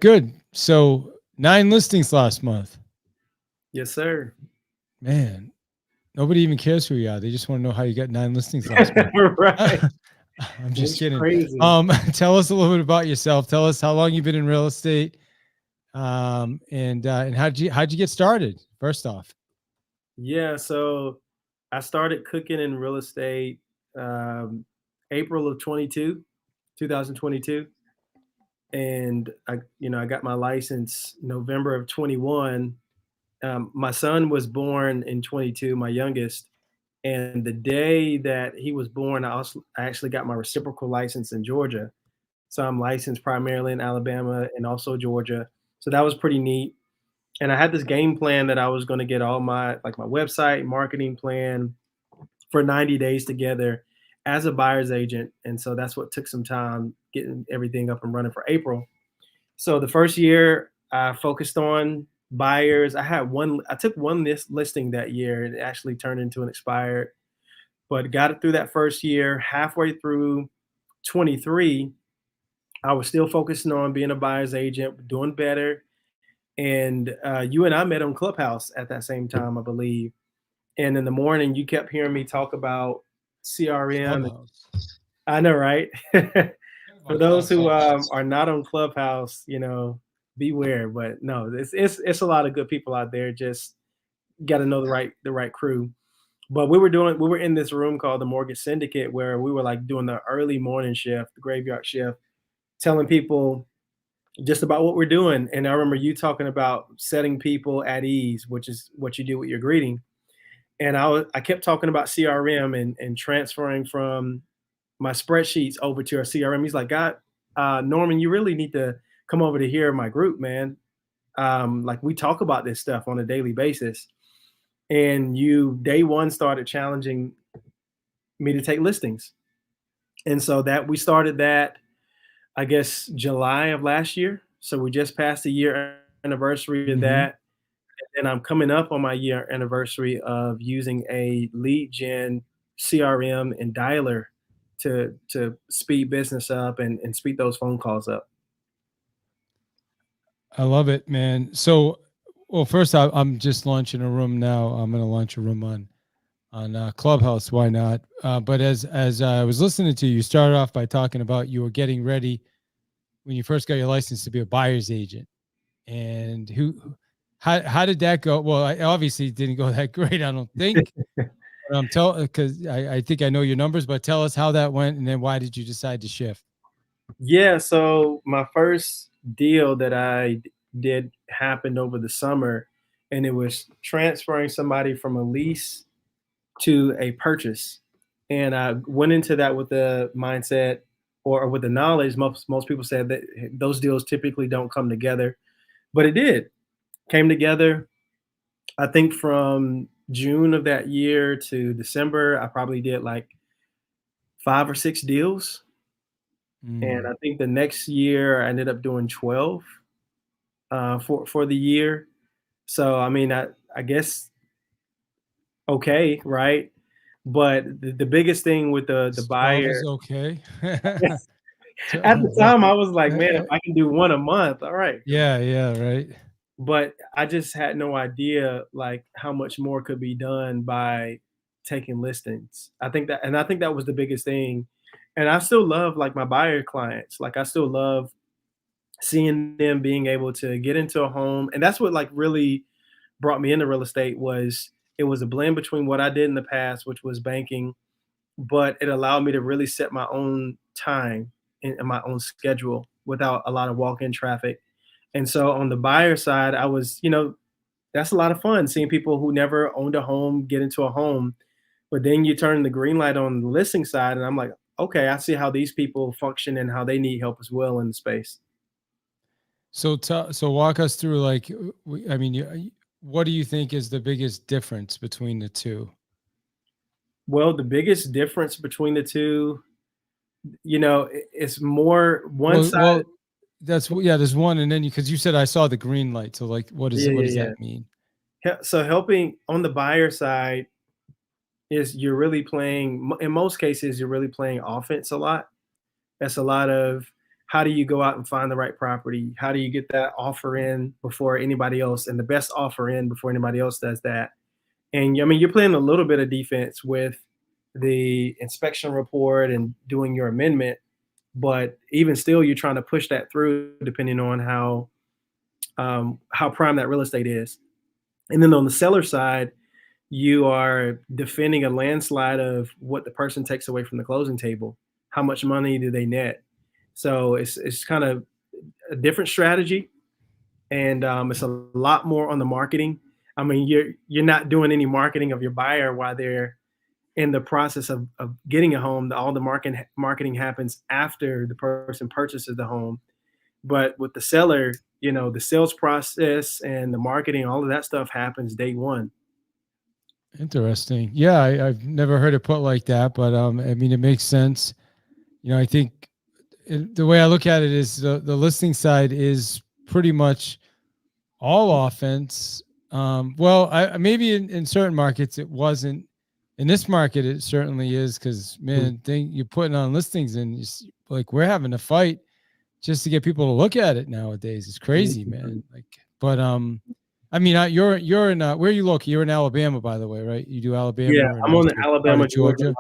Good. So 9 listings last month. Yes, sir. Man, nobody even cares who you are. They just want to know how you got 9 listings last month. Right. I'm just It's kidding. crazy. Tell us a little bit about yourself. Tell us how long you've been in real estate, and how'd you get started? First off. Yeah, so I started cooking in real estate um, April of 2022, and I got my license November of 21. My son was born in 22, my youngest, and the day that he was born, I actually got my reciprocal license in Georgia. So I'm licensed primarily in Alabama and also Georgia. So that was pretty neat. And I had this game plan that I was going to get all my website marketing plan for 90 days together as a buyer's agent. And so that's what took some time getting everything up and running for April. So the first year I focused on buyers. I took one listing that year. It actually turned into an expired, but got it through that first year. Halfway through 23, I was still focusing on being a buyer's agent, doing better. And you and I met on Clubhouse at that same time, I believe. And in the morning, you kept hearing me talk about CRM. Clubhouse. I know, right? For About those who Clubhouse. are not on Clubhouse, beware. But no, it's a lot of good people out there. Just got to know the right crew. But we were in this room called the Mortgage Syndicate where we were like doing the early morning shift, the graveyard shift, telling people just about what we're doing. And I remember you talking about setting people at ease, which is what you do with your greeting. And I kept talking about CRM and transferring from my spreadsheets over to our CRM. He's like, God, Norman, you really need to come over to hear my group, man. Like we talk about this stuff on a daily basis. And you day one started challenging me to take listings. And so that we started that, I guess, July of last year. So we just passed the year anniversary of that. Mm-hmm. And I'm coming up on my year anniversary of using a lead gen CRM and dialer to speed business up and speed those phone calls up. I love it, man. So, well, first I'm just launching a room now. I'm going to launch a room on Clubhouse. Why not? But as I was listening to you, you started off by talking about you were getting ready when you first got your license to be a buyer's agent, and how did that go? Well, I obviously didn't go that great, I don't think. But because I think I know your numbers, but tell us how that went, and then why did you decide to shift? Yeah, so my first deal that did happened over the summer, and it was transferring somebody from a lease to a purchase. And I went into that with the mindset or with the knowledge. Most people said that those deals typically don't come together, but it did. Came together. I think from June of that year to December, I probably did like 5 or 6 deals. And Mm. I think the next year I ended up doing 12 for the year. So I mean, I guess okay, right? But the biggest thing with the 12 buyer is okay. at the What? time, I was like, man, if I can do one a month, all right. Yeah, yeah, right. But I just had no idea like how much more could be done by taking listings. I think that was the biggest thing. And I still love like my buyer clients. Like I still love seeing them being able to get into a home. And that's what like really brought me into real estate was it was a blend between what I did in the past, which was banking, but it allowed me to really set my own time and my own schedule without a lot of walk-in traffic. And so on the buyer side, I was, that's a lot of fun seeing people who never owned a home get into a home. But then you turn the green light on the listing side, and I'm like, okay, I see how these people function and how they need help as well in the space. So walk us through like I mean, what do you think is the biggest difference between the two? Well, the biggest difference between the two, it's more one Well, side. well, that's yeah. There's one, and then because you said I saw the green light. So like, Yeah, what yeah, does yeah. that mean? So helping on the buyer side is you're really playing, in most cases, you're really playing offense a lot. That's a lot of how do you go out and find the right property? How do you get that offer in before anybody else, and the best offer in before anybody else does that? And I mean, you're playing a little bit of defense with the inspection report and doing your amendment, but even still, you're trying to push that through depending on how prime that real estate is. And then on the seller side, you are defending a landslide of what the person takes away from the closing table. How much money do they net? So it's kind of a different strategy, and it's a lot more on the marketing. I mean, you're not doing any marketing of your buyer while they're in the process of getting a home. All the marketing happens after the person purchases the home. But with the seller, the sales process and the marketing, all of that stuff happens day one. Interesting. Yeah, I've never heard it put like that, but I mean, it makes sense. I think the way I look at it is the listing side is pretty much all offense. Well, maybe in certain markets it wasn't. In this market, it certainly is because man, you're putting on listings and like we're having to fight just to get people to look at it nowadays. It's crazy, man. Like, but I mean, you're in where are you located? You're in Alabama, by the way, right? You do Alabama. Yeah, and I'm on the also part Alabama of Georgia.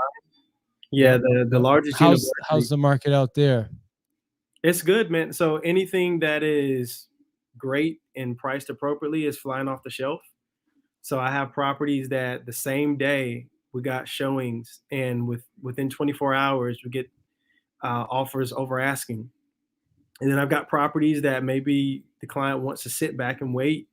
Yeah, the largest university. How's the market out there? It's good, man. So anything that is great and priced appropriately is flying off the shelf. So I have properties that the same day we got showings, and within 24 hours we get offers over asking. And then I've got properties that maybe the client wants to sit back and wait.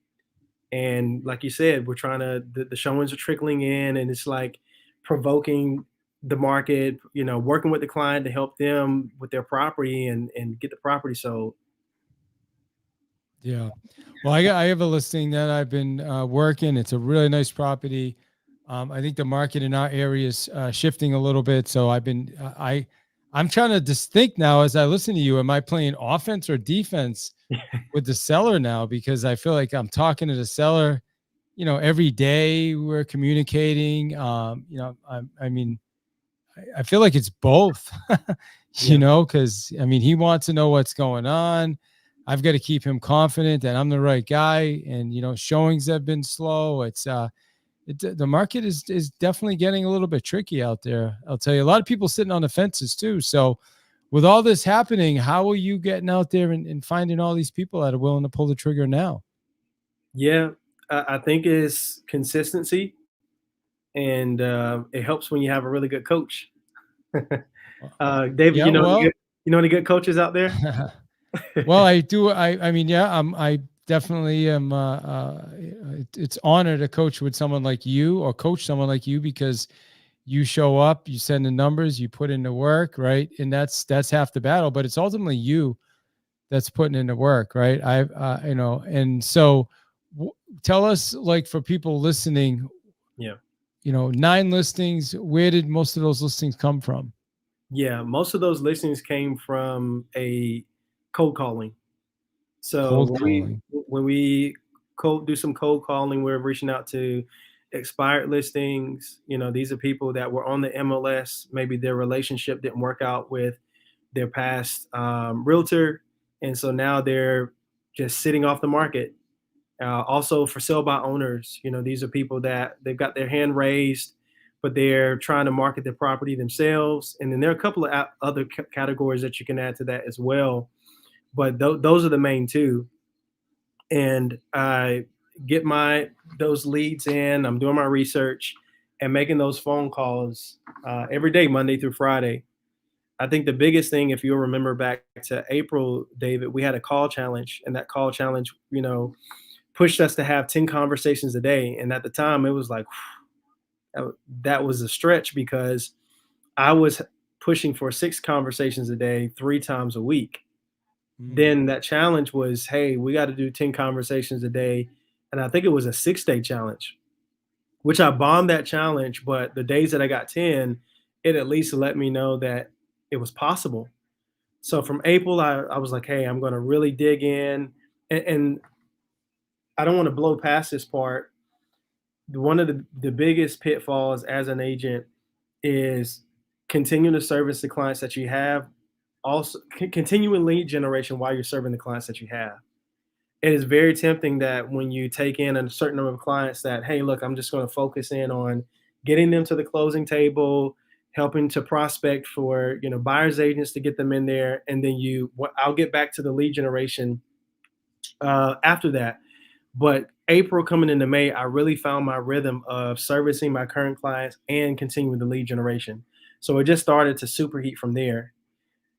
And like you said, we're trying to the showings are trickling in, and it's like provoking the market, working with the client to help them with their property and get the property sold. Yeah. Well, I have a listing that I've been working. It's a really nice property. I think the market in our area is shifting a little bit. So I'm trying to just think now as I listen to you, am I playing offense or defense with the seller now? Because I feel like I'm talking to the seller, every day we're communicating. I mean, I feel like it's both, because I mean, he wants to know what's going on. I've got to keep him confident that I'm the right guy. And, showings have been slow. It's the market is definitely getting a little bit tricky out there. I'll tell you, a lot of people sitting on the fences too. So with all this happening, how are you getting out there and finding all these people that are willing to pull the trigger now? Yeah, I think it's consistency, and it helps when you have a really good coach. David, Yeah, well, you know any good coaches out there? well, I do. I mean, yeah, I definitely am. It's honor to coach with someone like you or coach someone like you because you show up, you send the numbers, you put in the work, right? And that's half the battle, but it's ultimately you that's putting in the work, right? And so tell us, like, for people listening, Yeah. 9 listings, where did most of those listings come from? Yeah, most of those listings came from a cold calling. So Cold calling. when we do some cold calling, we're reaching out to expired listings. These are people that were on the MLS. Maybe their relationship didn't work out with their past realtor, and so now they're just sitting off the market. Also for sale by owners, these are people that they've got their hand raised, but they're trying to market their property themselves. And then there are a couple of other categories that you can add to that as well. But those are the main two. And I get those leads in. I'm doing my research and making those phone calls every day, Monday through Friday. I think the biggest thing, if you'll remember back to April, David, we had a call challenge, and that call challenge, pushed us to have 10 conversations a day. And at the time, it was like, that was a stretch because I was pushing for 6 conversations a day, 3 times a week. Then that challenge was, hey, we got to do 10 conversations a day. And I think it was a 6-day challenge, which I bombed that challenge. But the days that I got 10, it at least let me know that it was possible. So from April, I was like, hey, I'm going to really dig in. And I don't want to blow past this part. One of the biggest pitfalls as an agent is continuing to service the clients that you have also continuing lead generation while you're serving the clients that you have. It is very tempting that when you take in a certain number of clients that, hey, look, I'm just going to focus in on getting them to the closing table, helping to prospect for, buyers agents to get them in there, and then I'll get back to the lead generation after that. But April coming into May, I really found my rhythm of servicing my current clients and continuing the lead generation. So it just started to superheat from there.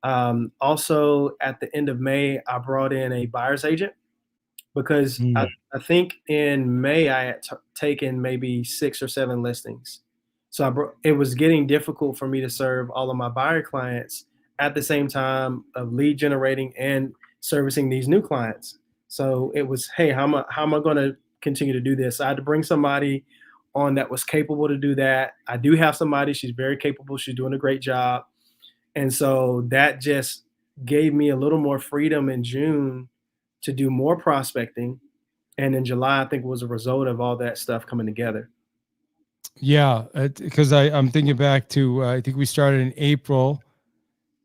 Also, at the end of May, I brought in a buyer's agent because Mm. I think in May I had taken maybe 6 or 7 listings. So it was getting difficult for me to serve all of my buyer clients at the same time of lead generating and servicing these new clients. So it was, hey, how am I going to continue to do this? I had to bring somebody on that was capable to do that. I do have somebody; she's very capable. She's doing a great job, and so that just gave me a little more freedom in June to do more prospecting. And in July, I think was a result of all that stuff coming together. Yeah, because I'm thinking back to I think we started in April,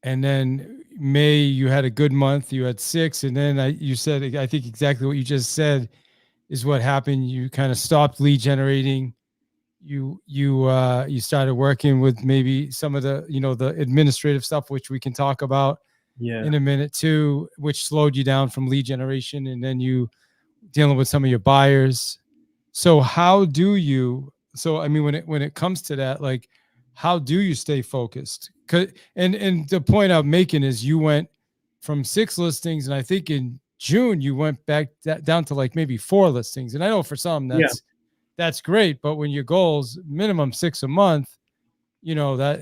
and then May you had a good month. You had 6, and then you said I think exactly what you just said is what happened. You kind of stopped lead generating. You started working with maybe some of the the administrative stuff, which we can talk about Yeah. in a minute too, which slowed you down from lead generation, and then you dealing with some of your buyers. So how do you? So I mean, when it comes to that, like, how do you stay focused? And the point I'm making is you went from 6 listings, and I think in June you went back down to like maybe 4 listings. And I know for some Yeah, that's great, but when your goals minimum 6 a month, that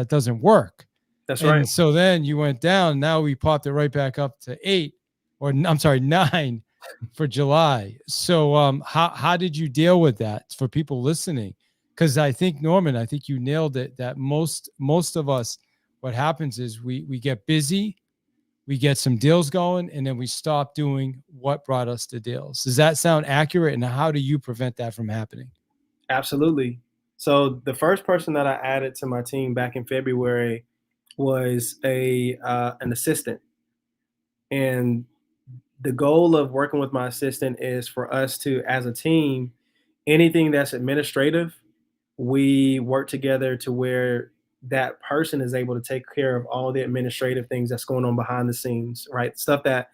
doesn't work. that's right. And so then you went down. Now we popped it right back up to 8, or I'm sorry, 9 for July. So how did you deal with that for people listening? Because I think Norman, I think you nailed it. That most of us, what happens is we get busy, we get some deals going, and then we stop doing what brought us the deals. Does that sound accurate? And how do you prevent that from happening? Absolutely. So the first person that I added to my team back in February was a an assistant, and the goal of working with my assistant is for us to, as a team, anything that's administrative, we work together to where that person is able to take care of all the administrative things that's going on behind the scenes, right? Stuff that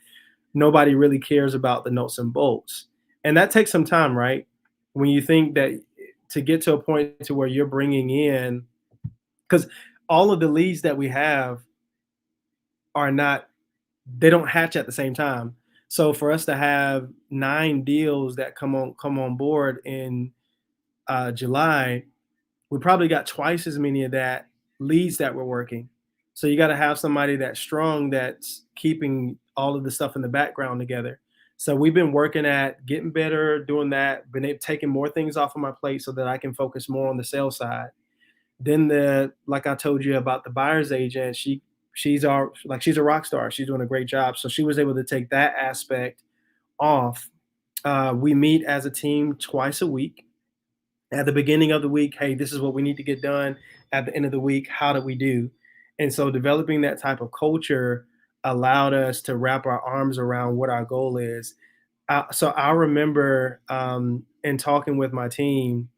nobody really cares about, the nuts and bolts. And that takes some time, right? When you think that to get to a point to where you're bringing in, because all of the leads that we have are not, they don't hatch at the same time. So for us to have 9 deals that come on board in July, we probably got twice as many of that leads that we're working. So you got to have somebody that's strong that's keeping all of the stuff in the background together. So we've been working at getting better, doing that, taking more things off of my plate so that I can focus more on the sales side. Then like I told you about the buyer's agent, she's a rock star. She's doing a great job. So she was able to take that aspect off. We meet as a team twice a week. At the beginning of the week, hey, this is what we need to get done. At the end of the week, how do we do? And so developing that type of culture allowed us to wrap our arms around what our goal is. So I remember in talking with my team,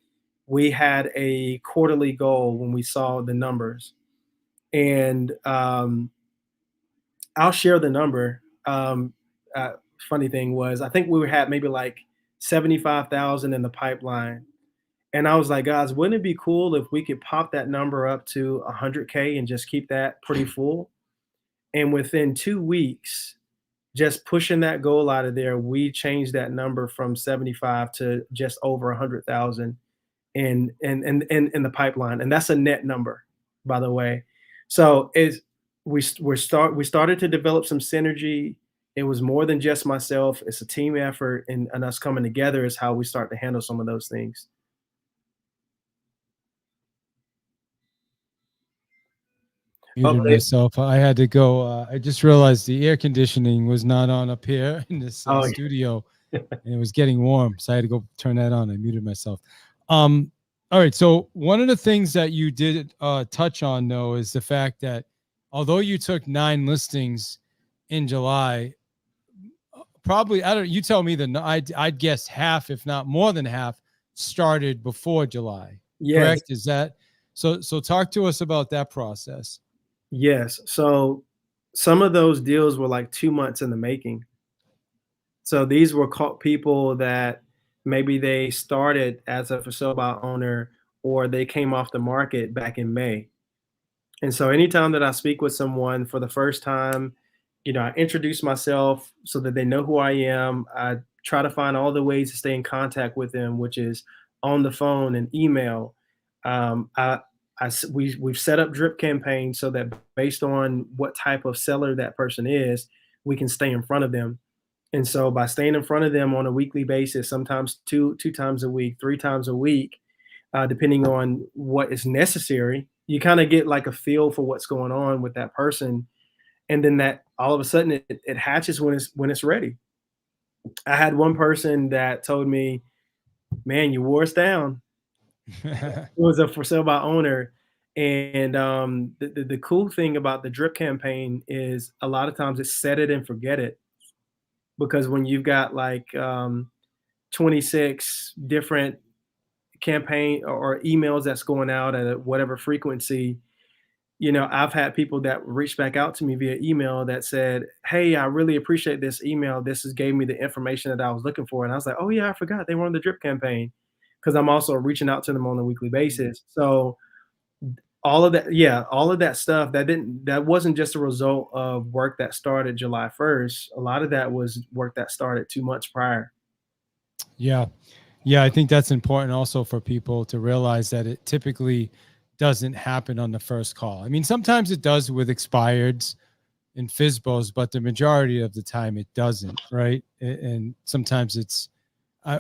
we had a quarterly goal when we saw the numbers. And I'll share the number. Uh, Funny thing was, I think we had maybe like 75,000 in the pipeline. And I was like, guys, wouldn't it be cool if we could pop that number up to 100K and just keep that pretty full? And within 2 weeks, just pushing that goal out of there, we changed that number from 75 to just over 100,000 in the pipeline, and that's a net number, by the way. So we started to develop some synergy. It was more than just myself. It's a team effort, and us coming together is how we start to handle some of those things. Oh, Muted myself. I had to go. I just realized the air conditioning was not on up here in this oh, studio, and it was getting warm, so I had to go turn that on. I muted myself. Um, All right. So one of the things that you did touch on though is the fact that although you took 9 listings in July, probably I don't. You tell me I'd guess half, if not more than half, started before July. Yes, Correct? Is that so? So talk to us about that process. yes. So some of those deals were like 2 months in the making. So these were caught people that maybe they started as a for sale by owner or they came off the market back in May. And so anytime that I speak with someone for the first time, I introduce myself so that they know who I am. I try to find all the ways to stay in contact with them, which is on the phone and email. Um, I, we've set up drip campaigns so that based on what type of seller that person is, we can stay in front of them. And so by staying in front of them on a weekly basis, sometimes two times a week, 3 times a week, depending on what is necessary, you kind of get like a feel for what's going on with that person, and then that all of a sudden it hatches when it's ready. I had one person that told me, "Man, you wore us down." It was a for sale by owner, and the cool thing about the drip campaign is a lot of times it's set it and forget it, because when you've got like 26 different campaign or emails that's going out at whatever frequency, I've had people that reached back out to me via email that said, "Hey, I really appreciate this email. This has gave me the information that I was looking for." And I was like, "Oh yeah, I forgot they were on the drip campaign," because I'm also reaching out to them on a weekly basis. So all of that, yeah, all of that stuff that wasn't just a result of work that started July 1st. A lot of that was work that started 2 months prior. Yeah. Yeah, I think that's important also for people to realize that it typically doesn't happen on the first call. I mean, sometimes it does with expireds and FISBOs, but the majority of the time it doesn't, right? And sometimes it's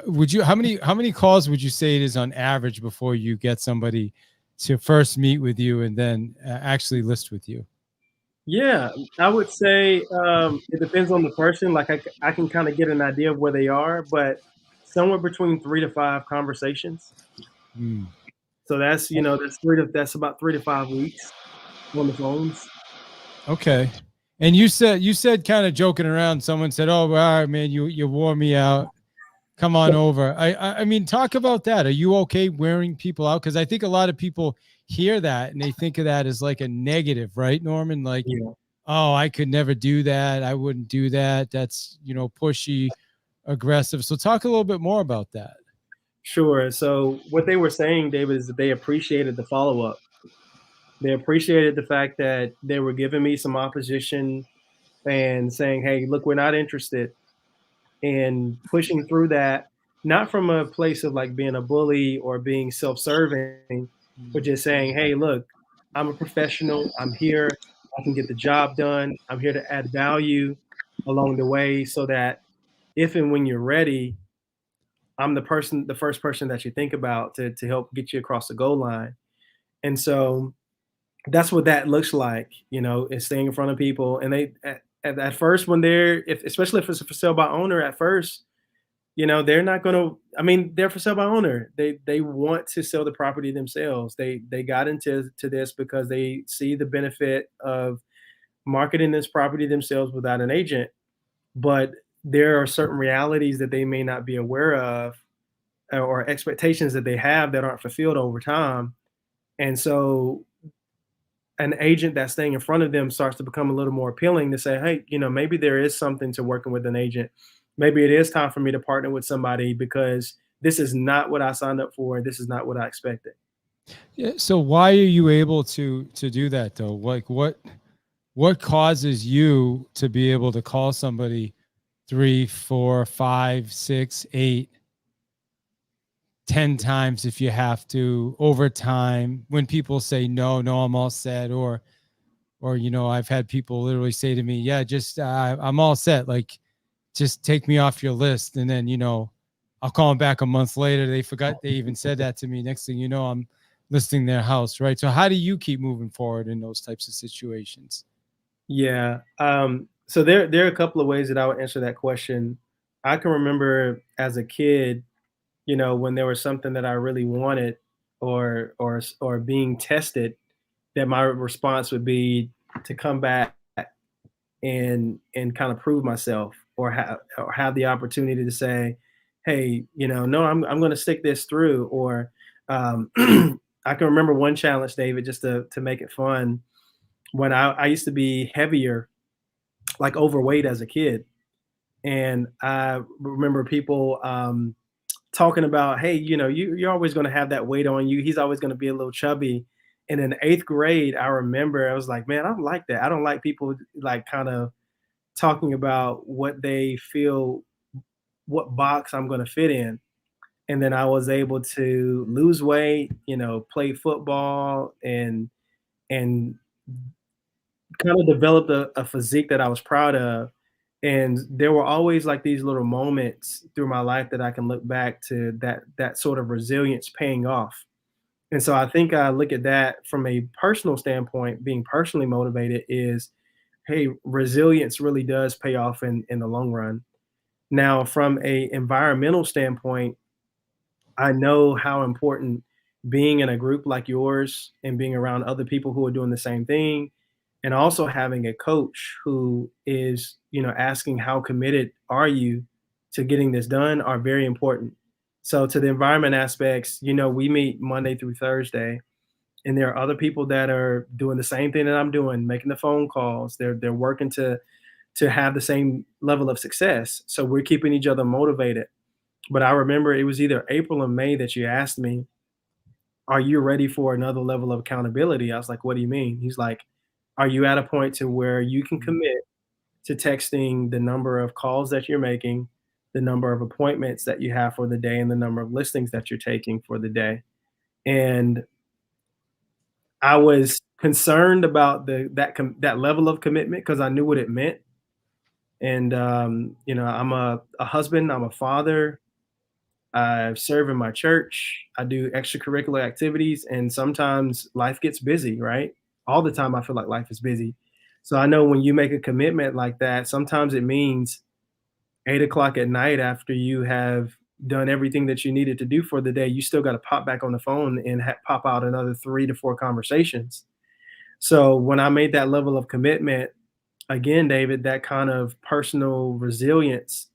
would you how many calls would you say it is on average before you get somebody to first meet with you and then actually list with you? Yeah, I would say, it depends on the person, like, I can kinda get an idea of where they are, but somewhere between 3 to 5 conversations. Hmm. So that's about 3 to 5 weeks on the phones. Okay. And you said kind of joking around. Someone said, "Oh, well, all right, man, you wore me out. Come on over." I mean, talk about that. Are you okay wearing people out? Because I think a lot of people hear that and they think of that as like a negative, right, Norman? Like, Yeah, oh, I could never do that. I wouldn't do that. That's pushy, aggressive. So talk a little bit more about that. sure. So what they were saying, David, is that they appreciated the follow-up. They appreciated the fact that they were giving me some opposition and saying, "Hey, look, we're not interested," and pushing through that, not from a place of like being a bully or being self-serving, but just saying, "Hey, look, I'm a professional. I'm here. I can get the job done. I'm here to add value along the way so that if and when you're ready, I'm the first person that you think about to help get you across the goal line." And so that's what that looks like, is staying in front of people. And they at first when especially if it's a for sale by owner at first, they're not gonna. I mean, they're for sale by owner. They want to sell the property themselves. They got into this because they see the benefit of marketing this property themselves without an agent. But there are certain realities that they may not be aware of, or expectations that they have that aren't fulfilled over time. And so an agent that's staying in front of them starts to become a little more appealing to say, "Hey, maybe there is something to working with an agent. Maybe it is time for me to partner with somebody because this is not what I signed up for. This is not what I expected." Yeah. So why are you able to do that though? Like what causes you to be able to call somebody three, four, five, six, eight, 10 times if you have to over time when people say no, no, I'm all set, or I've had people literally say to me, yeah, just I'm all set, like just take me off your list, and then I'll call them back a month later, they forgot they even said that to me. Next thing you know, I'm listing their house, right? So how do you keep moving forward in those types of situations? Yeah. So there are a couple of ways that I would answer that question. I can remember as a kid, when there was something that I really wanted or being tested, that my response would be to come back and kind of prove myself, or have the opportunity to say, hey, no, I'm going to stick this through. Or I can remember one challenge, David, just to make it fun, when I used to be heavier, like overweight as a kid. And I remember people talking about, hey, you're always going to have that weight on you. He's always going to be a little chubby. And in eighth grade, I remember I was like, man, I don't like that. I don't like people like kind of talking about what they feel, what box I'm going to fit in. And then I was able to lose weight, play football, and kind of developed a physique that I was proud of. And there were always like these little moments through my life that I can look back to, that sort of resilience paying off. And so I think I look at that from a personal standpoint, being personally motivated is, hey, resilience really does pay off in the long run. Now, from a environmental standpoint, I know how important being in a group like yours and being around other people who are doing the same thing, and also having a coach who is, asking how committed are you to getting this done, are very important. So to the environment aspects, we meet Monday through Thursday, and there are other people that are doing the same thing that I'm doing, making the phone calls. They're working to have the same level of success. So we're keeping each other motivated. But I remember it was either April or May that you asked me, "Are you ready for another level of accountability?" I was like, "What do you mean?" He's like, "Are you at a point to where you can commit to texting the number of calls that you're making, the number of appointments that you have for the day, and the number of listings that you're taking for the day?" And I was concerned about that level of commitment because I knew what it meant. And I'm a husband, I'm a father, I serve in my church, I do extracurricular activities, and sometimes life gets busy, right? All the time I feel like life is busy. So I know when you make a commitment like that, sometimes it means 8 o'clock at night, after you have done everything that you needed to do for the day, you still got to pop back on the phone and pop out another 3 to 4 conversations. So when I made that level of commitment, again, David, that kind of personal resilience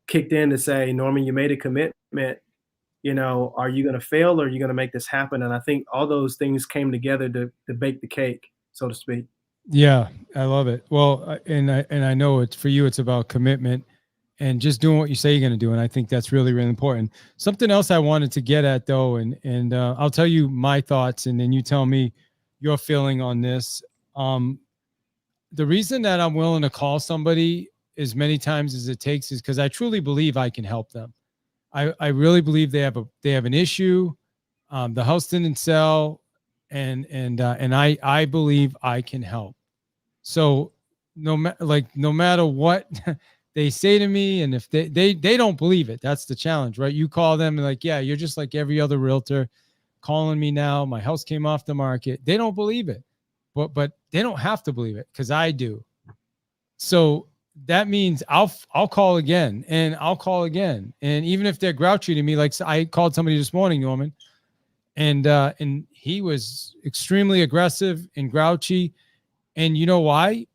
kicked in to say, Norman, you made a commitment. Are you going to fail, or are you going to make this happen? And I think all those things came together to bake the cake, so to speak. Yeah, I love it. Well, and I know it's for you. It's about commitment and just doing what you say you're going to do. And I think that's really, really important. Something else I wanted to get at though, and I'll tell you my thoughts, and then you tell me your feeling on this. The reason that I'm willing to call somebody as many times as it takes is because I truly believe I can help them. I really believe they have an issue. The house didn't sell, and I believe I can help. So no matter what they say to me, and if they don't believe it, that's the challenge, right? You call them and like, yeah, you're just like every other realtor calling me now. My house came off the market. They don't believe it, but they don't have to believe it because I do. So that means I'll call again, and I'll call again, and even if they're grouchy to me, like I called somebody this morning, Norman, and he was extremely aggressive and grouchy, and you know why?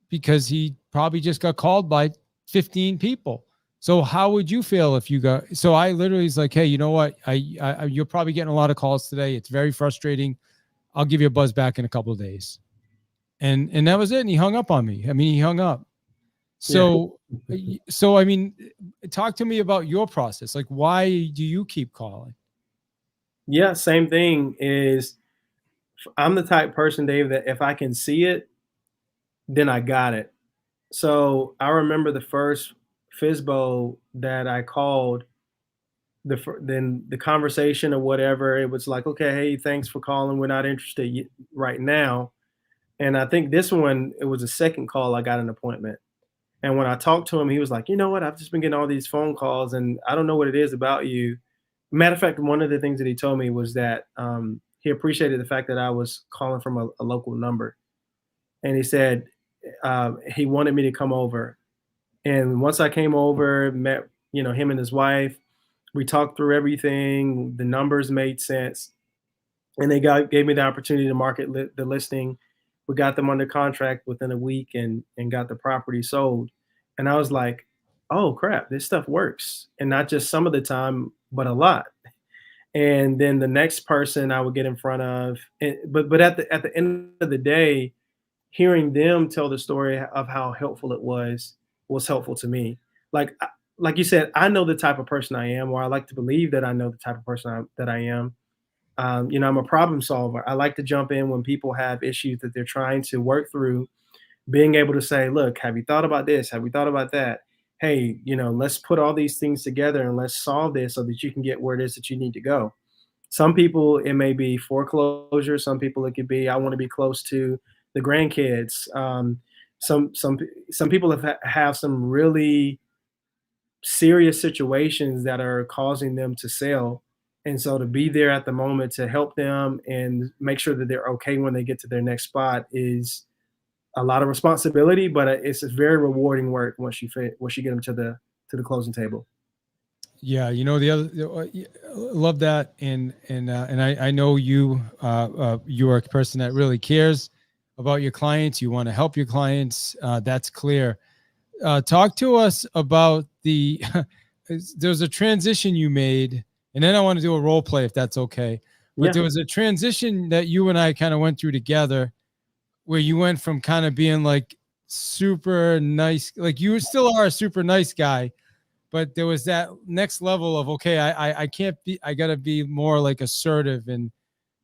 Because he probably just got called by 15 people. So how would you feel if you got? So I literally was like, hey, you know what? You're probably getting a lot of calls today. It's very frustrating. I'll give you a buzz back in a couple of days, and that was it. And he hung up on me. I mean, he hung up. So, so I mean, talk to me about your process. Like, why do you keep calling? Yeah, same thing is, I'm the type person, Dave, that if I can see it, then I got it. So I remember the first FISBO that I called, then the conversation or whatever, it was like, okay, hey, thanks for calling. We're not interested right now. And I think this one, it was a second call, I got an appointment. And when I talked to him, he was like, you know what? I've just been getting all these phone calls, and I don't know what it is about you. Matter of fact, one of the things that he told me was that he appreciated the fact that I was calling from a local number. And he said he wanted me to come over. And once I came over, met him and his wife, we talked through everything. The numbers made sense. and they gave me the opportunity to market the listing. We got them under contract within a week and got the property sold. And I was like, oh crap, this stuff works. And not just some of the time, but a lot. And then the next person I would get in front of, but at the end of the day, hearing them tell the story of how helpful it was helpful to me. Like like you said, I know the type of person I am, or I like to believe that I know the type of person that I am. You know, I'm a problem solver. I like to jump in when people have issues that they're trying to work through, being able to say, look, have you thought about this? Have you thought about that? Hey, you know, let's put all these things together and let's solve this so that you can get where it is that you need to go. Some people, it may be foreclosure. Some people, it could be, I want to be close to the grandkids. Some, some, some people have some really serious situations that are causing them to sell. And so to be there at the moment to help them and make sure that they're okay when they get to their next spot is a lot of responsibility, but it's a very rewarding work once you get them to the closing table. Yeah, you know the other, love that, and I know you you are a person that really cares about your clients. You want to help your clients. That's clear. Talk to us about the there's a transition you made, and then I want to do a role play if that's okay. But Yeah. there was a transition that you and I kind of went through together, where you went from kind of being like super nice, like you still are a super nice guy, but there was that next level of, okay, I can't be, I gotta be more like assertive and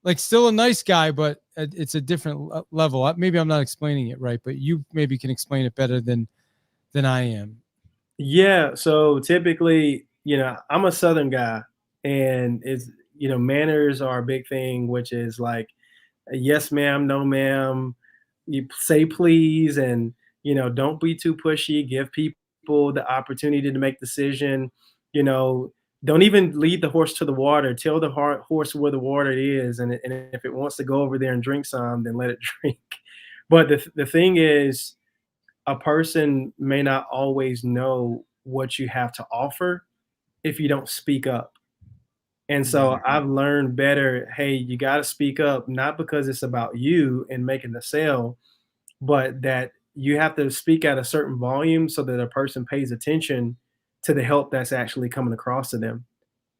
like still a nice guy, but it's a different level. Maybe I'm not explaining it right, but you maybe can explain it better than I am. Yeah, so typically, you know, I'm a Southern guy, and it's you know, manners are a big thing, which is like, yes, ma'am, no, ma'am. You say please, and you know, don't be too pushy. Give people the opportunity to make decision. You know, don't even lead the horse to the water. Tell the horse where the water is, and if it wants to go over there and drink some, then let it drink. But the thing is, a person may not always know what you have to offer if you don't speak up. And so I've learned better, hey, you got to speak up, not because it's about you and making the sale, but that you have to speak at a certain volume so that a person pays attention to the help that's actually coming across to them.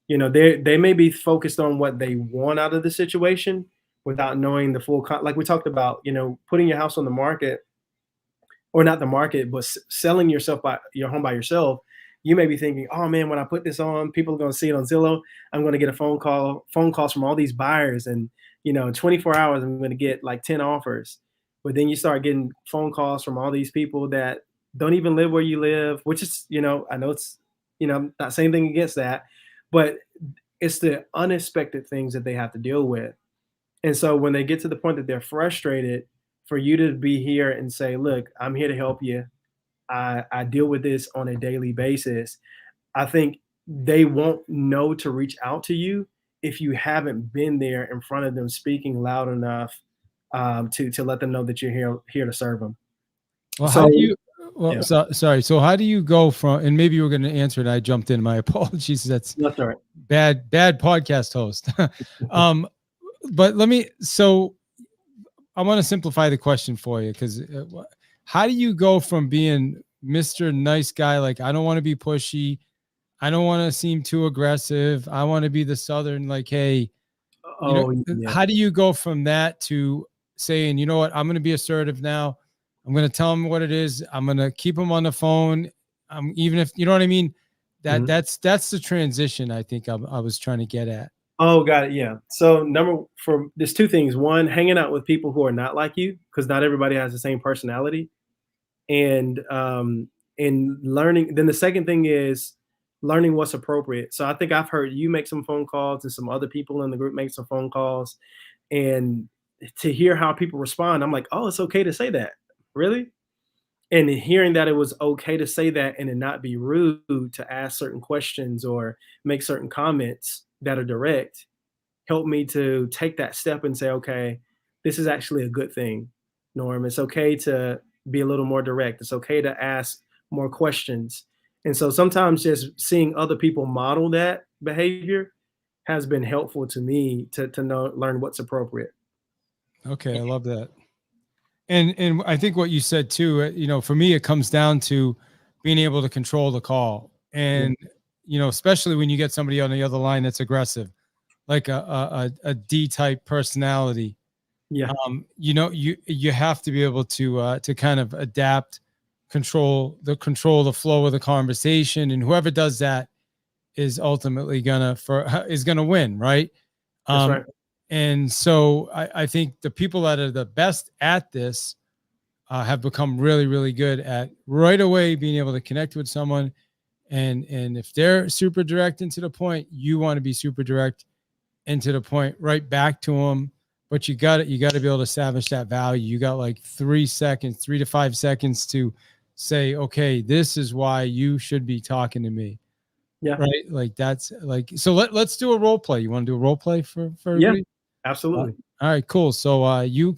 You know, they may be focused on what they want out of the situation without knowing the like we talked about, you know, putting your house on the market, or not the market, but selling yourself by your home by yourself. You may be thinking, oh man, when I put this on, people are going to see it on Zillow. I'm going to get a phone calls from all these buyers, and you know, in 24 hours, I'm going to get like 10 offers. But then you start getting phone calls from all these people that don't even live where you live, which is, you know, I know it's, you know, I'm not saying anything against that, but it's the unexpected things that they have to deal with. And so when they get to the point that they're frustrated, for you to be here and say, look, I'm here to help you. I deal with this on a daily basis. I think they won't know to reach out to you if you haven't been there in front of them speaking loud enough, to let them know that you're here to serve them. Well, how So do you? Well, yeah, sorry. So how do you go from? And maybe you were going to answer it. I jumped in. My apologies. That's that's all right. bad podcast host. um, but let me. So I want to simplify the question for you, because how do you go from being Mr. Nice Guy, like I don't want to be pushy, I don't want to seem too aggressive, I want to be the Southern, like, hey, you know, Oh yeah. how do you go from that to saying, you know what, I'm going to be assertive now. I'm going to tell them what it is. I'm going to keep them on the phone. Even if, you know what I mean, Mhm. that's the transition I think I was trying to get at. Oh, got it. Yeah. So there's two things. One, hanging out with people who are not like you, because not everybody has the same personality. And learning, then the second thing is learning what's appropriate. So I think I've heard you make some phone calls and some other people in the group make some phone calls, and to hear how people respond, I'm like, oh, it's okay to say that. Really? And hearing that it was okay to say that and it not be rude to ask certain questions or make certain comments that are direct helped me to take that step and say, okay, this is actually a good thing, Norm. It's okay to be a little more direct. It's okay to ask more questions. And so sometimes just seeing other people model that behavior has been helpful to me to know learn what's appropriate. Okay, I love that. And I think what you said too, for me, it comes down to being able to control the call, Yeah. and especially when you get somebody on the other line that's aggressive, like a D type personality. Yeah. You have to be able to kind of adapt, control the flow of the conversation, and whoever does that is ultimately gonna win, right? That's Um, right. and so I think the people that are the best at this have become really, really good at right away being able to connect with someone. And if they're super direct and to the point, you want to be super direct and to the point right back to them. But you got to be able to establish that value. You got like 3 seconds, 3 to 5 seconds to say, okay, this is why you should be talking to me. Yeah. Right. Like that's like, so let's do a role play. You want to do a role play for Yeah. everybody? Absolutely. All right, cool. So you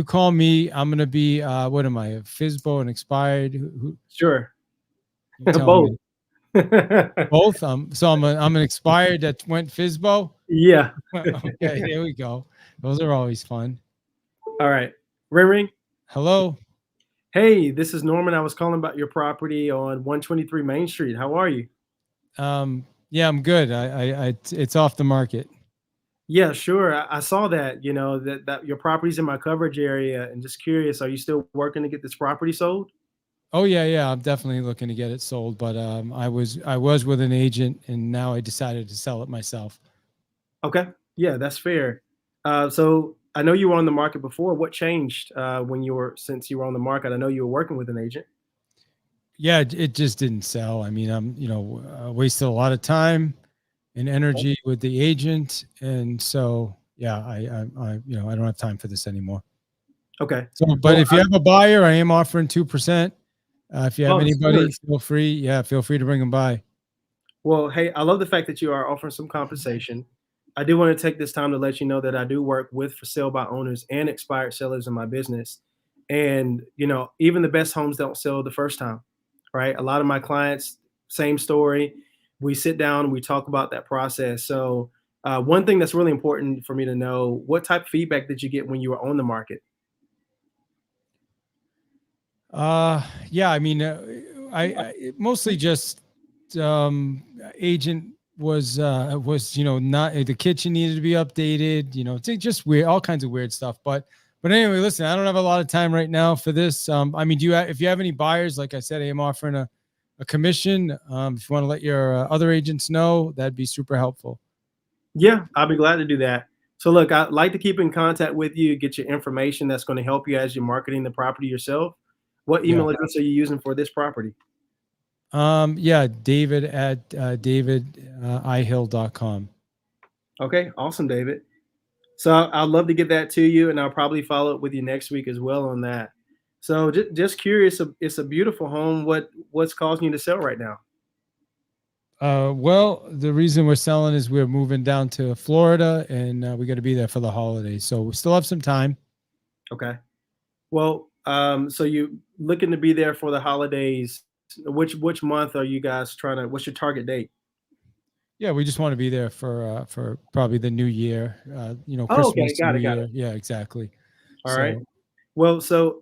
call me. I'm gonna be what am I? A FISBO and expired? Who Sure. you tell Both. me? Both. So I'm an expired that went FISBO. Yeah. Okay, here we go. Those are always fun. All right. Ring ring. Hello. Hey, this is Norman. I was calling about your property on 123 Main Street. How are you? Yeah, I'm good. It's off the market. Yeah, sure. I saw that, that your property's in my coverage area, and just curious, are you still working to get this property sold? Oh yeah. I'm definitely looking to get it sold, but I was with an agent, and now I decided to sell it myself. Okay. Yeah, that's fair. So I know you were on the market before. What changed since you were on the market? I know you were working with an agent. Yeah, it just didn't sell. I mean, wasted a lot of time and energy with the agent, and so yeah, I don't have time for this anymore. Okay. So, but Well, if you have a buyer, I am offering 2%. If you have oh, that's good. anybody, feel free to bring them by. Well, hey, I love the fact that you are offering some compensation. I do want to take this time to let you know that I do work with for sale by owners and expired sellers in my business. And, even the best homes don't sell the first time, right? A lot of my clients, same story. We sit down, we talk about that process. So, one thing that's really important for me to know, what type of feedback did you get when you were on the market? Yeah, I mean, I mostly just agent was not the kitchen needed to be updated. It's just weird, all kinds of weird stuff. But anyway, listen, I don't have a lot of time right now for this. I mean, if you have any buyers, like I said, I am offering a commission. If you want to let your other agents know, that'd be super helpful. Yeah, I'll be glad to do that. So look, I'd like to keep in contact with you, get your information that's going to help you as you're marketing the property yourself. What Yeah. email address are you using for this property? Yeah, David at davidihill.com. Okay, awesome, David. So I'd love to get that to you, and I'll probably follow up with you next week as well on that. So just curious, it's a beautiful home. What's causing you to sell right now? Well, the reason we're selling is we're moving down to Florida, and we got to be there for the holidays. So we still have some time. Okay. Well, so you looking to be there for the holidays. Which month are you guys trying to? What's your target date? Yeah, we just want to be there for probably the new year. Oh, okay, Christmas, got New it, got it. Year. Yeah, exactly. All right. So Well, so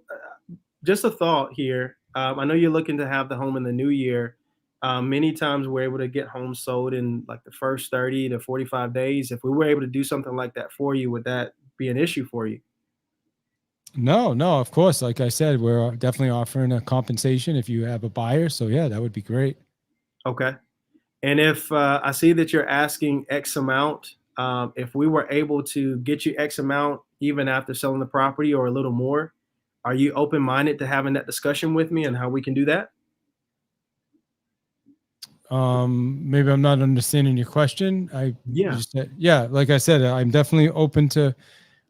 just a thought here. I know you're looking to have the home in the new year. Many times we're able to get homes sold in like the first 30 to 45 days. If we were able to do something like that for you, would that be an issue for you? no, of course. Like I said, we're definitely offering a compensation if you have a buyer. So yeah, that would be great. Okay. And if I see that you're asking X amount, if we were able to get you X amount even after selling the property or a little more, are you open minded to having that discussion with me and how we can do that? Maybe I'm not understanding your question. You Yeah. just said, yeah, like I said, I'm definitely open to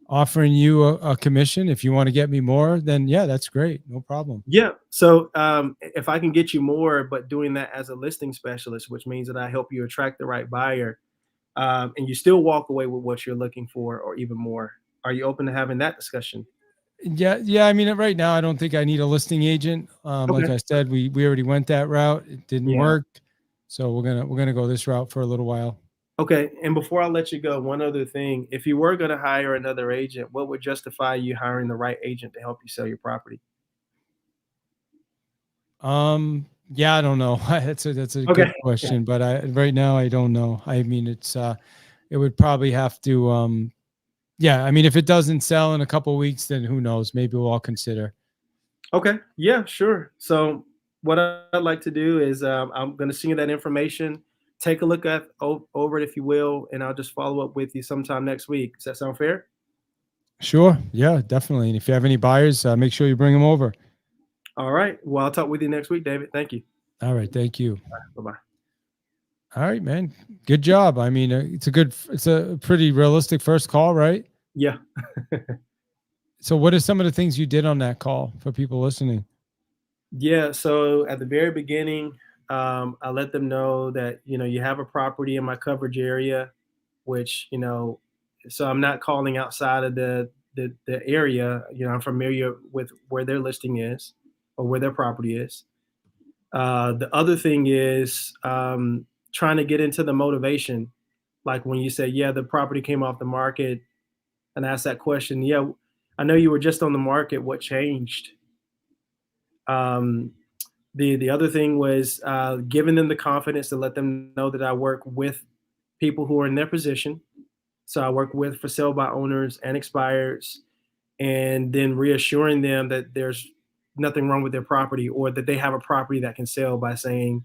offering you a commission. If you want to get me more, then yeah, that's great. No problem. Yeah. So if I can get you more, but doing that as a listing specialist, which means that I help you attract the right buyer, and you still walk away with what you're looking for or even more, are you open to having that discussion? Yeah. I mean, right now, I don't think I need a listing agent. Like Okay. I said, we already went that route. It didn't Yeah. work, so we're gonna go this route for a little while. Okay, and before I let you go, one other thing. If you were gonna hire another agent, what would justify you hiring the right agent to help you sell your property? Yeah, I don't know. That's a good Okay. question, but I right now I don't know. I mean, it would probably have to yeah, I mean, if it doesn't sell in a couple weeks, then who knows? Maybe we'll all consider. Okay. Yeah, sure. So what I'd like to do is I'm going to send you that information. Take a look at over it if you will, and I'll just follow up with you sometime next week. Does that sound fair? Sure. Yeah, definitely. And if you have any buyers, make sure you bring them over. All right. Well, I'll talk with you next week, David. Thank you. All right. Thank you. Bye bye. All right, man. Good job. I mean, it's a pretty realistic first call, right? Yeah. So, what are some of the things you did on that call for people listening? Yeah. So at the very beginning, I let them know that you have a property in my coverage area, which so I'm not calling outside of the area. I'm familiar with where their listing is or where their property is. The other thing is trying to get into the motivation. Like when you say, yeah, the property came off the market, and ask that question, yeah, I know you were just on the market. What changed? Um, the other thing was giving them the confidence to let them know that I work with people who are in their position. So I work with for sale by owners and expireds, and then reassuring them that there's nothing wrong with their property or that they have a property that can sell by saying,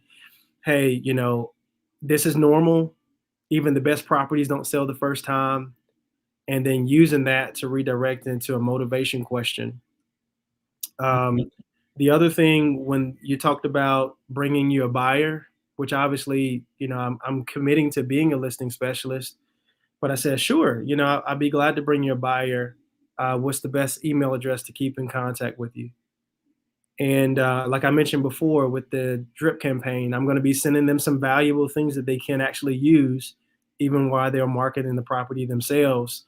hey, this is normal. Even the best properties don't sell the first time. And then using that to redirect into a motivation question. Um, the other thing, when you talked about bringing you a buyer, which obviously, I'm committing to being a listing specialist, but I said, sure, I'd be glad to bring you a buyer. What's the best email address to keep in contact with you? And like I mentioned before with the drip campaign, I'm going to be sending them some valuable things that they can actually use even while they're marketing the property themselves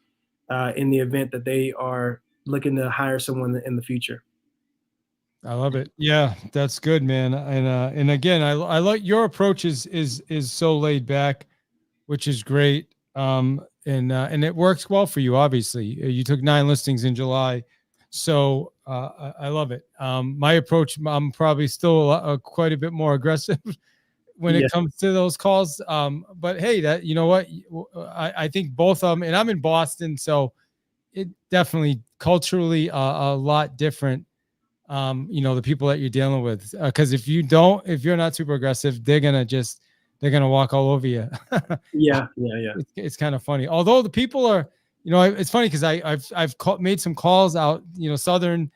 in the event that they are looking to hire someone in the future. I love it. Yeah, that's good, man. And again, I like your approach is so laid back, which is great. And it works well for you. Obviously, you took 9 listings in July, so I love it. My approach, I'm probably still quite a bit more aggressive when Yeah. it comes to those calls. But hey, that you know what, I think both of them, and I'm in Boston, so it definitely culturally a lot different. The people that you're dealing with, because if you're not super aggressive, they're gonna walk all over you. Yeah. Yeah. Yeah. It's kind of funny. Although the people are, it's funny because I've made some calls out, southern,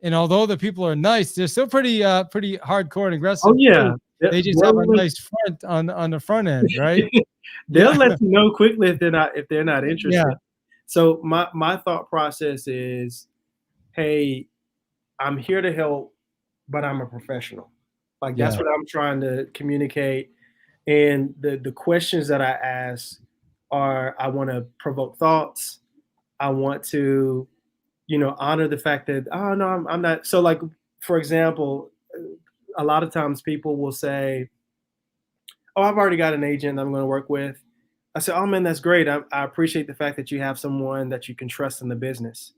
and although the people are nice, they're still pretty hardcore and Oh aggressive too. yeah. They- They just have a They'll let, nice front on the front end, right? they'll Yeah, let you know quickly if they're not yeah, interested. So my thought process is, hey, I'm here to help, but I'm a professional. Like that's yeah. what I'm trying to communicate. And the questions that I ask are, I want to provoke thoughts. I want to, honor the fact that, oh no, I'm not. So like, for example, a lot of times people will say, oh, I've already got an agent I'm going to work with. I said, oh man, that's great. I appreciate the fact that you have someone that you can trust in the business.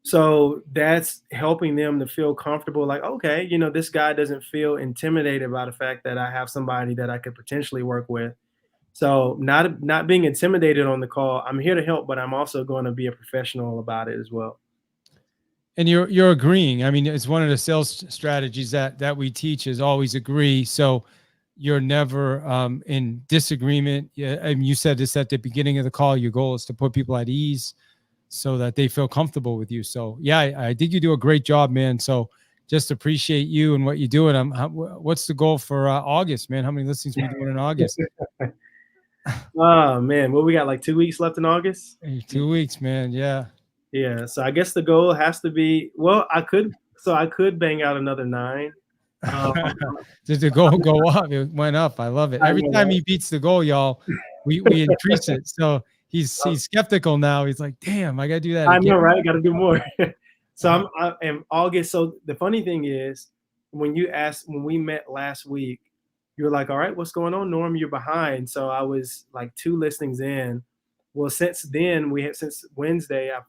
So that's helping them to feel comfortable, like, okay, this guy doesn't feel intimidated by the fact that I have somebody that I could potentially work with. So not being intimidated on the call. I'm here to help, but I'm also going to be a professional about it as well. And you're agreeing. I mean, it's one of the sales strategies that we teach is always agree. So you're never in disagreement. Yeah, and you said this at the beginning of the call. Your goal is to put people at ease so that they feel comfortable with you. So yeah, I think you do a great job, man. So just appreciate you and what you do. And what's the goal for August, man? How many listings are we doing in August? Oh man, well, we got like 2 weeks left in August. Hey, 2 weeks, man. Yeah. Yeah, so I guess the goal has to be, well, I could bang out another 9. Um, Did the goal go up? It went up. I love it. I Every know, time right? he beats the goal, y'all, we increase it. So he's skeptical now. He's like, damn, I gotta do that I know, again. right? Got to do more. So I am August. So the funny thing is, when we met last week, you were like, all right, what's going on, Norm? You're behind. So I was like 2 listings in. Well, since then, since Wednesday, I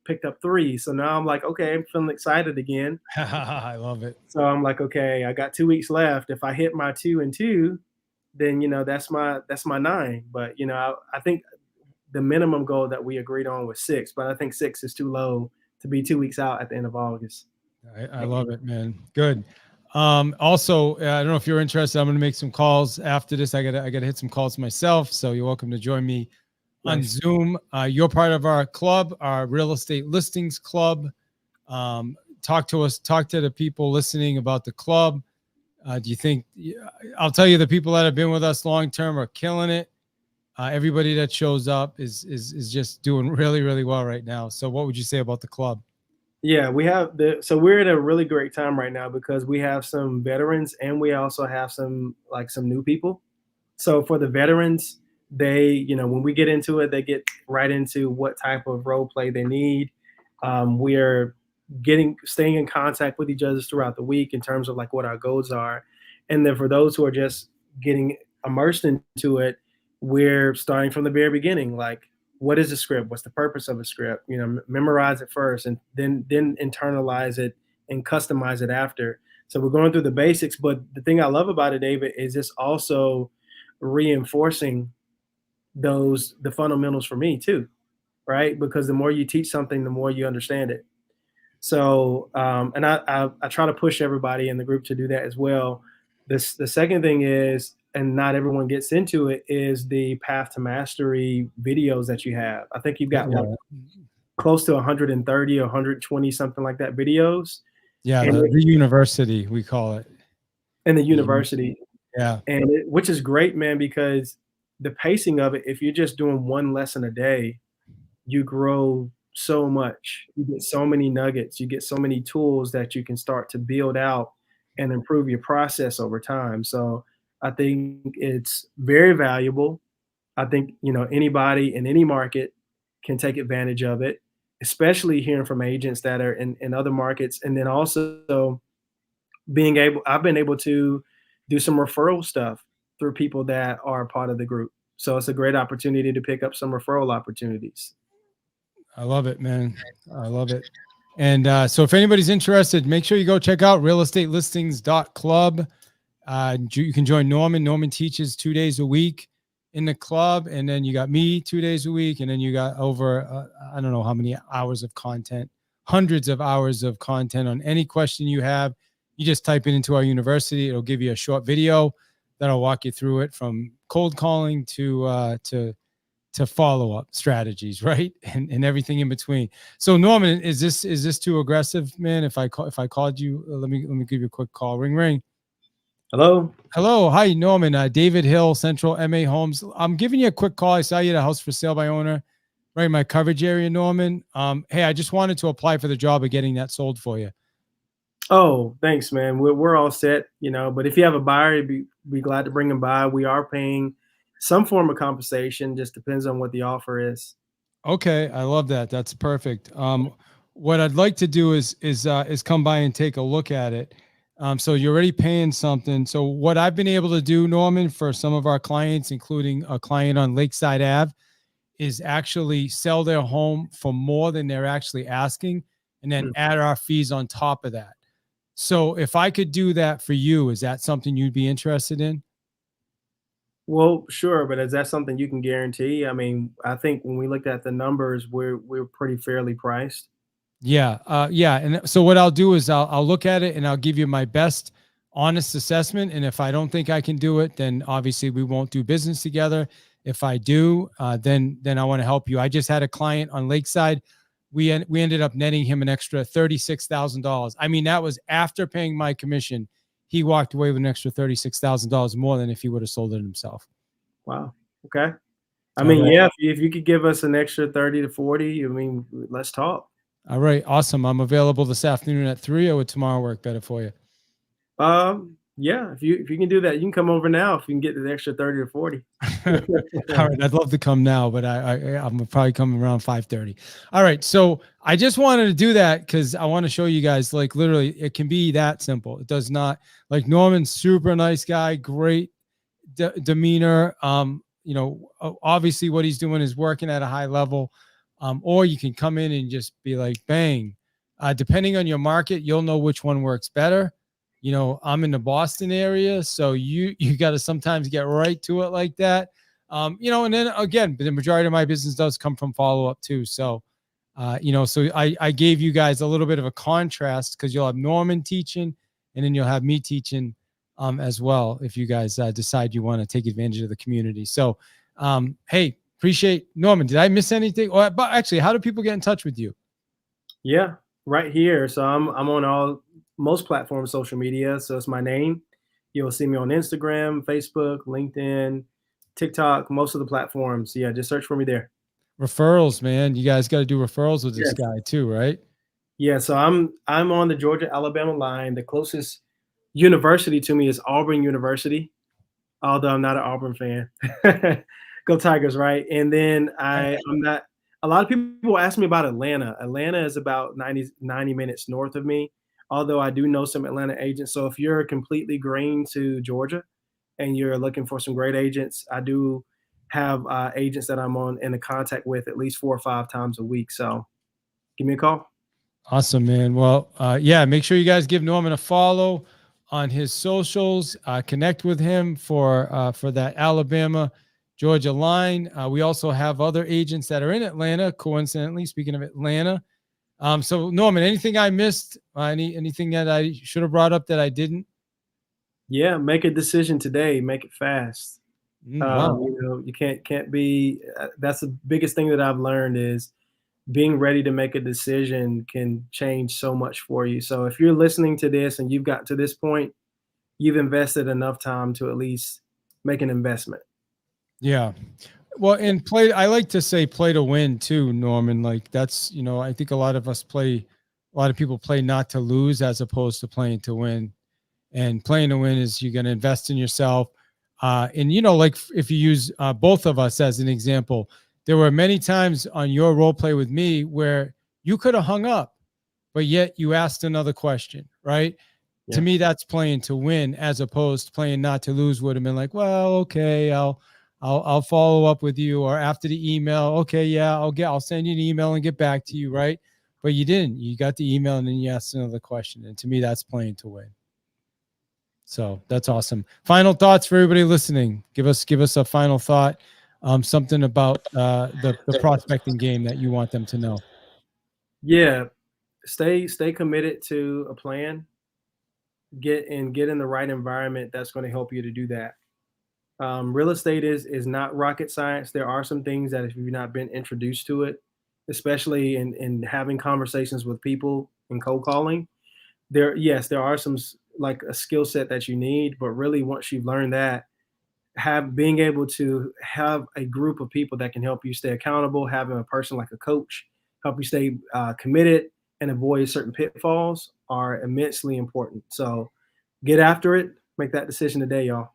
picked up 3. So now I'm like, okay, I'm feeling excited again. I love it. So I'm like, okay, I got 2 weeks left. If I hit my 2 and 2, then that's my 9. But I think the minimum goal that we agreed on was 6, but I think 6 is too low to be 2 weeks out at the end of August. I love it, man. Good. Also, I don't know if you're interested. I'm going to make some calls after this. I gotta hit some calls myself. So you're welcome to join me on Nice. Zoom. You're part of our club, our real estate listings club. Talk to us, talk to the people listening about the club. Do you think, I'll tell you, the people that have been with us long-term are killing it. Everybody that shows up is just doing really, really well right now. So what would you say about the club? Yeah, we're at a really great time right now because we have some veterans and we also have some new people. So for the veterans, when we get into it, they get right into what type of role play they need. We're staying in contact with each other throughout the week in terms of like what our goals are. And then for those who are just getting immersed into it, we're starting from the very beginning. Like, what is a script? What's the purpose of a script? Memorize it first and then internalize it and customize it after. So we're going through the basics, but the thing I love about it, David, is it's also reinforcing the fundamentals for me too, right? Because the more you teach something, the more you understand it. So, and I try to push everybody in the group to do that as well. The second thing is, and not everyone gets into it, is the Path to Mastery videos that you have. I think you've got like close to 130 or 120, something like that, videos. Yeah, the university, we call it. In the university. Yeah. And which is great, man, because the pacing of it, if you're just doing one lesson a day, you grow so much. You get so many nuggets. You get so many tools that you can start to build out and improve your process over time. So I think it's very valuable. I think, anybody in any market can take advantage of it, especially hearing from agents that are in other markets. And then also I've been able to do some referral stuff through people that are part of the group. So it's a great opportunity to pick up some referral opportunities. I love it, man. I love it. And so if anybody's interested, make sure you go check out realestatelistings.club. You can join Norman. Norman teaches 2 days a week in the club. And then you got me 2 days a week. And then you got over, I don't know how many hours of content, hundreds of hours of content on any question you have. You just type it into our university. It'll give you a short video that'll walk you through it, from cold calling to follow-up strategies, right? And everything in between. So Norman, is this too aggressive, man? If I called you, let me give you a quick call. Ring, ring. Hello. Hi, Norman. David Hill, Central MA Homes. I'm giving you a quick call. I saw you at a house for sale by owner, right in my coverage area, Norman. Hey, I just wanted to apply for the job of getting that sold for you. Oh, thanks, man. We're all set, but if you have a buyer, be glad to bring them by. We are paying some form of compensation, just depends on what the offer is. Okay, I love that. That's perfect. What I'd like to do is come by and take a look at it. So you're already paying something. So what I've been able to do, Norman, for some of our clients, including a client on Lakeside Ave, is actually sell their home for more than they're actually asking, and then add our fees on top of that. So if I could do that for you, is that something you'd be interested in? Well, sure, but is that something you can guarantee? I mean, I think when we looked at the numbers, we're pretty fairly priced. Yeah. Yeah. And so what I'll do is I'll look at it and I'll give you my best honest assessment. And if I don't think I can do it, then obviously we won't do business together. If I do, then I want to help you. I just had a client on Lakeside. We ended up netting him an extra $36,000. I mean, that was after paying my commission. He walked away with an extra $36,000 more than if he would have sold it himself. Wow. Okay. I mean, yeah, if you could give us an extra 30 to 40, I mean, let's talk. All right. Awesome. I'm available this afternoon at 3, or would tomorrow work better for you? Yeah, if you can do that, you can come over now if you can get the extra 30 or 40. All right. I'd love to come now, but I'm probably coming around 5:30. All right. So I just wanted to do that because I want to show you guys, like, literally it can be that simple. It does not, like, Norman's super nice guy, great demeanor. Obviously what he's doing is working at a high level. Or you can come in and just be like, bang. Depending on your market, you'll know which one works better. I'm in the Boston area, so you got to sometimes get right to it like that. And then again, the majority of my business does come from follow-up too. So, so I gave you guys a little bit of a contrast because you'll have Norman teaching and then you'll have me teaching as well if you guys decide you want to take advantage of the community. So, hey, appreciate Norman. Did I miss anything? But actually, how do people get in touch with you? Yeah, right here. So I'm on most platforms, social media. So it's my name. You'll see me on Instagram, Facebook, LinkedIn, TikTok, most of the platforms. Yeah, just search for me there. Referrals, man. You guys got to do referrals with this guy too, right? Yeah, so I'm on the Georgia-Alabama line. The closest university to me is Auburn University, although I'm not an Auburn fan. Go Tigers, right? And then I'm not. A lot of people ask me about Atlanta. Atlanta is about 90 minutes north of me, although I do know some Atlanta agents. So if you're completely green to Georgia and you're looking for some great agents, I do have agents that I'm in contact with at least 4 or 5 times a week. So give me a call. Awesome, man. Well, yeah, make sure you guys give Norman a follow on his socials. Connect with him for that Alabama Georgia line. We also have other agents that are in Atlanta, coincidentally, speaking of Atlanta. So Norman, anything I missed? Anything that I should have brought up that I didn't? Yeah, make a decision today. Make it fast. Wow. You can't be. That's the biggest thing that I've learned is being ready to make a decision can change so much for you. So if you're listening to this and you've got to this point, you've invested enough time to at least make an investment. Yeah. Well, and I like to say play to win too, Norman. Like that's, I think a lot of people play not to lose as opposed to playing to win. And playing to win is you're going to invest in yourself. And, like if you use both of us as an example, there were many times on your role play with me where you could have hung up, but yet you asked another question, right? Yeah. To me, that's playing to win as opposed to playing not to lose would have been like, well, okay, I'll follow up with you, or after the email, okay, yeah, I'll send you an email and get back to you, right? But you didn't. You got the email and then you asked another question. And to me, that's playing to win. So that's awesome. Final thoughts for everybody listening. Give us a final thought. Something about the prospecting game that you want them to know. Yeah, stay committed to a plan. Get in the right environment that's going to help you to do that. Real estate is not rocket science. There are some things that if you've not been introduced to it, especially in having conversations with people and cold calling, there are some like a skill set that you need, but really once you've learned that, being able to have a group of people that can help you stay accountable, having a person like a coach help you stay committed and avoid certain pitfalls are immensely important. So get after it, make that decision today, y'all.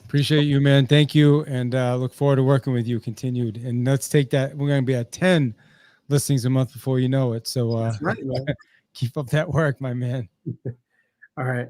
Appreciate you, man. Thank you. And look forward to working with you continued. And let's take that. We're going to be at 10 listings a month before you know it. So That's right, man. Keep up that work, my man. All right.